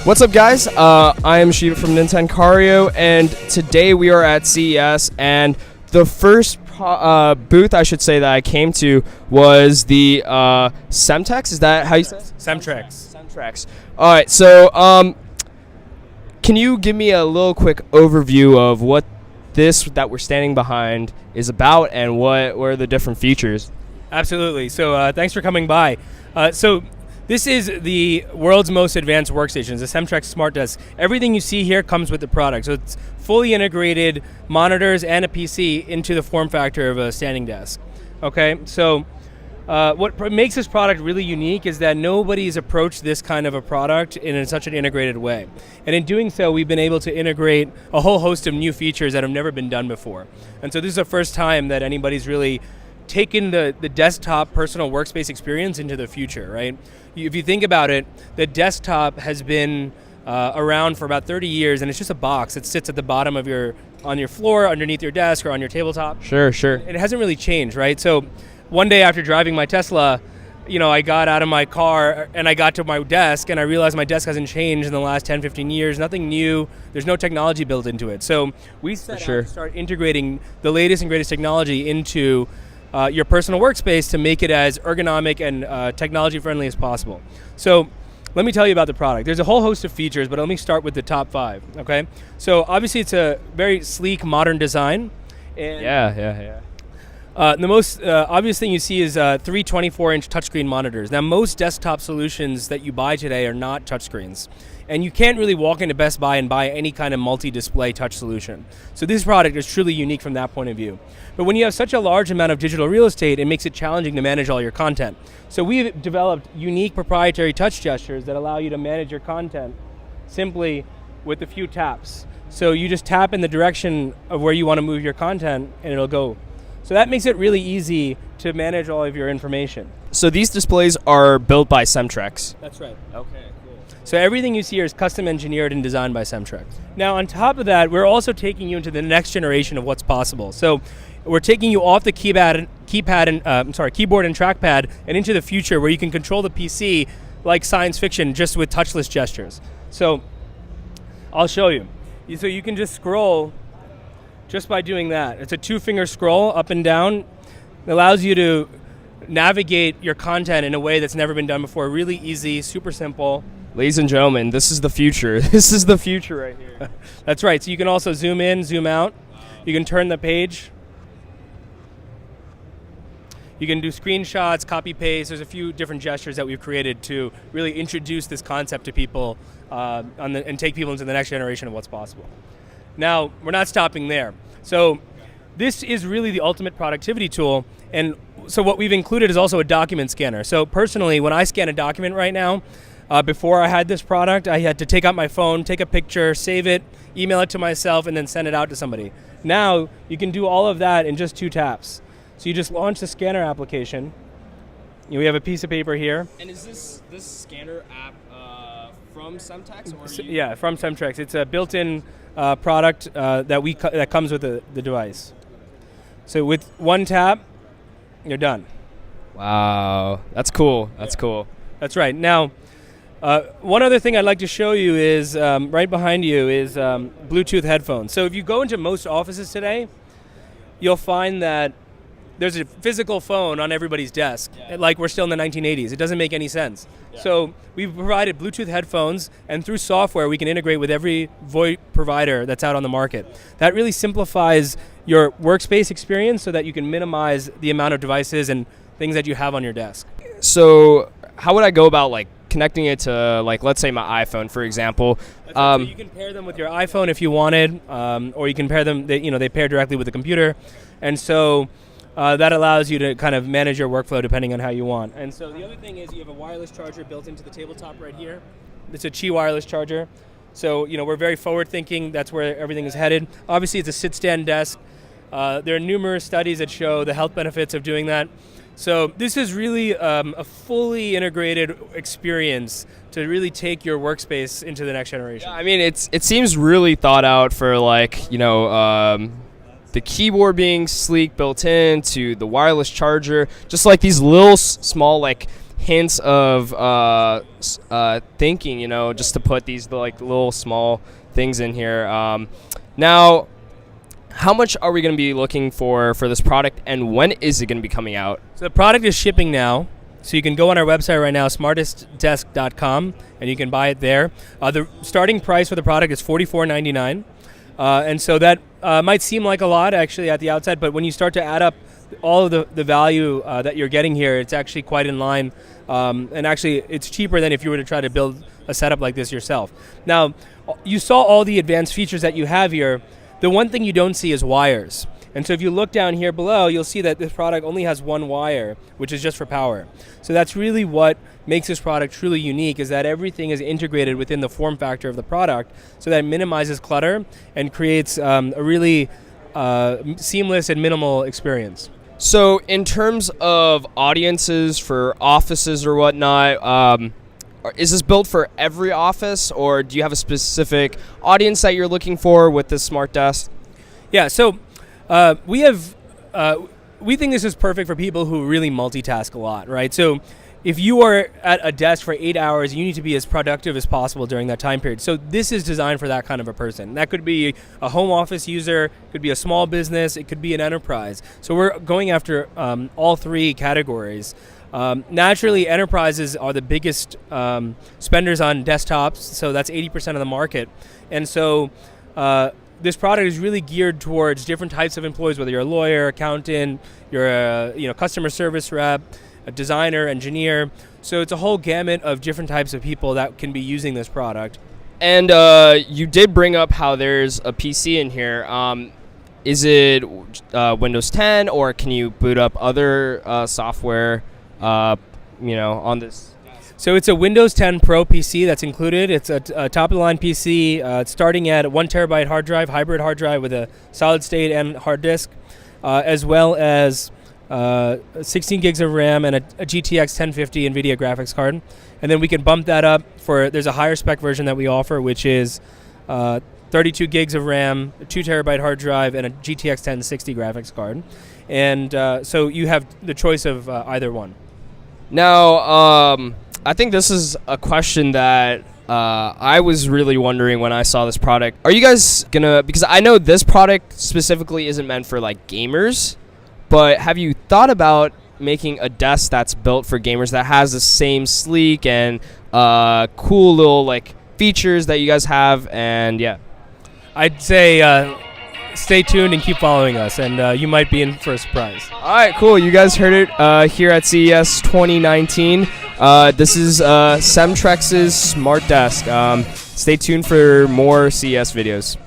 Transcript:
What's up, guys? I am Shiva from Nintencario, and today we are at CES, and the first booth, I should say, that I came to was the Cemtrex. Is that how you say it? Cemtrex. All right, so can you give me a little quick overview of what this that we're standing behind is about, and what are the different features? Absolutely. So thanks for coming by. So this is the world's most advanced workstations, the Cemtrex Smart Desk. Everything you see here comes with the product. So it's fully integrated monitors and a PC into the form factor of a standing desk. Okay, so what makes this product really unique is that nobody's approached this kind of a product in such an integrated way. And in doing so, we've been able to integrate a whole host of new features that have never been done before. And so this is the first time that anybody's really taken the desktop personal workspace experience into the future, right? If you think about it, the desktop has been around for about 30 years, and it's just a box that sits at the bottom of on your floor, underneath your desk, or on your tabletop. Sure. And it hasn't really changed, right? So one day after driving my Tesla, I got out of my car and I got to my desk and I realized my desk hasn't changed in the last 10, 15 years. Nothing new. There's no technology built into it. So we set out to start integrating the latest and greatest technology into your personal workspace to make it as ergonomic and technology friendly as possible. So let me tell you about the product. There's a whole host of features, but let me start with the top 5, okay? So obviously it's a very sleek, modern design. And Yeah. The most obvious thing you see is 3 24-inch touchscreen monitors. Now, most desktop solutions that you buy today are not touchscreens. And you can't really walk into Best Buy and buy any kind of multi-display touch solution. So this product is truly unique from that point of view. But when you have such a large amount of digital real estate, it makes it challenging to manage all your content. So we've developed unique proprietary touch gestures that allow you to manage your content simply with a few taps. So you just tap in the direction of where you want to move your content and it'll go. So that makes it really easy to manage all of your information. So these displays are built by Cemtrex. That's right. Okay, cool. So everything you see here is custom engineered and designed by Cemtrex. Now, on top of that, we're also taking you into the next generation of what's possible. So we're taking you off the keyboard and trackpad and into the future where you can control the PC like science fiction just with touchless gestures. So I'll show you. So you can just scroll just by doing that. It's a 2-finger scroll up and down. It allows you to navigate your content in a way that's never been done before. Really easy, super simple. Ladies and gentlemen, this is the future. This is the future right here. That's right. So you can also zoom in, zoom out. You can turn the page. You can do screenshots, copy paste. There's a few different gestures that we've created to really introduce this concept to people and take people into the next generation of what's possible. Now, we're not stopping there. So this is really the ultimate productivity tool. And so what we've included is also a document scanner. So personally, when I scan a document right now, before I had this product, I had to take out my phone, take a picture, save it, email it to myself, and then send it out to somebody. Now, you can do all of that in just 2 taps. So you just launch the scanner application. We have a piece of paper here. And is this scanner app from Cemtrex? Yeah, from Cemtrex. It's a built-in product that comes with the device. So with 1 tap, you're done. Wow, that's cool. That's cool. That's right. Now, one other thing I'd like to show you is right behind you is Bluetooth headphones. So if you go into most offices today, you'll find that there's a physical phone on everybody's desk, like we're still in the 1980s. It doesn't make any sense. Yeah. So we've provided Bluetooth headphones, and through software, we can integrate with every VoIP provider that's out on the market. That really simplifies your workspace experience so that you can minimize the amount of devices and things that you have on your desk. So how would I go about connecting it to, let's say my iPhone, for example? So you can pair them with your iPhone if you wanted, or you can pair them, they pair directly with the computer. And so that allows you to kind of manage your workflow depending on how you want. And so the other thing is you have a wireless charger built into the tabletop right here. It's a Qi wireless charger. So, we're very forward thinking. That's where everything is headed. Obviously, it's a sit-stand desk. There are numerous studies that show the health benefits of doing that. So this is really a fully integrated experience to really take your workspace into the next generation. Yeah, I mean, it seems really thought out for the keyboard being sleek built in to the wireless charger, just like these little small hints of thinking, just to put these like little small things in here. Now, how much are we going to be looking for this product, and when is it going to be coming out? So the product is shipping now. So you can go on our website right now, smartestdesk.com, and you can buy it there. The starting price for the product is $44.99. And so that might seem like a lot actually at the outside, but when you start to add up all of the value that you're getting here, it's actually quite in line. And actually, it's cheaper than if you were to try to build a setup like this yourself. Now, you saw all the advanced features that you have here. The one thing you don't see is wires. And so if you look down here below, you'll see that this product only has one wire, which is just for power. So that's really what makes this product truly unique, is that everything is integrated within the form factor of the product so that it minimizes clutter and creates a really seamless and minimal experience. So in terms of audiences for offices or whatnot, is this built for every office, or do you have a specific audience that you're looking for with this smart desk? Yeah, so we think this is perfect for people who really multitask a lot, right? So if you are at a desk for 8 hours, you need to be as productive as possible during that time period. So this is designed for that kind of a person. That could be a home office user, it could be a small business, it could be an enterprise. So we're going after all three categories. Naturally, enterprises are the biggest spenders on desktops, so that's 80% of the market. And so this product is really geared towards different types of employees, whether you're a lawyer, accountant, you're a customer service rep, a designer, engineer. So it's a whole gamut of different types of people that can be using this product. And you did bring up how there's a PC in here. Is it Windows 10, or can you boot up other software on this? So it's a Windows 10 Pro PC that's included. It's a top-of-the-line PC starting at a 1 terabyte hard drive, hybrid hard drive with a solid state and hard disk, as well as 16 gigs of RAM and a GTX 1050 NVIDIA graphics card. And then we can bump that up there's a higher spec version that we offer, which is 32 gigs of RAM, a 2 terabyte hard drive, and a GTX 1060 graphics card. And so you have the choice of either one. Now, I think this is a question that I was really wondering when I saw this product. Are you guys because I know this product specifically isn't meant for like gamers, but have you thought about making a desk that's built for gamers that has the same sleek and cool little like features that you guys have? And yeah, I'd say stay tuned and keep following us, and you might be in for a surprise. All right, cool. You guys heard it here at CES 2019. This is Cemtrex's Smart Desk. Stay tuned for more CES videos.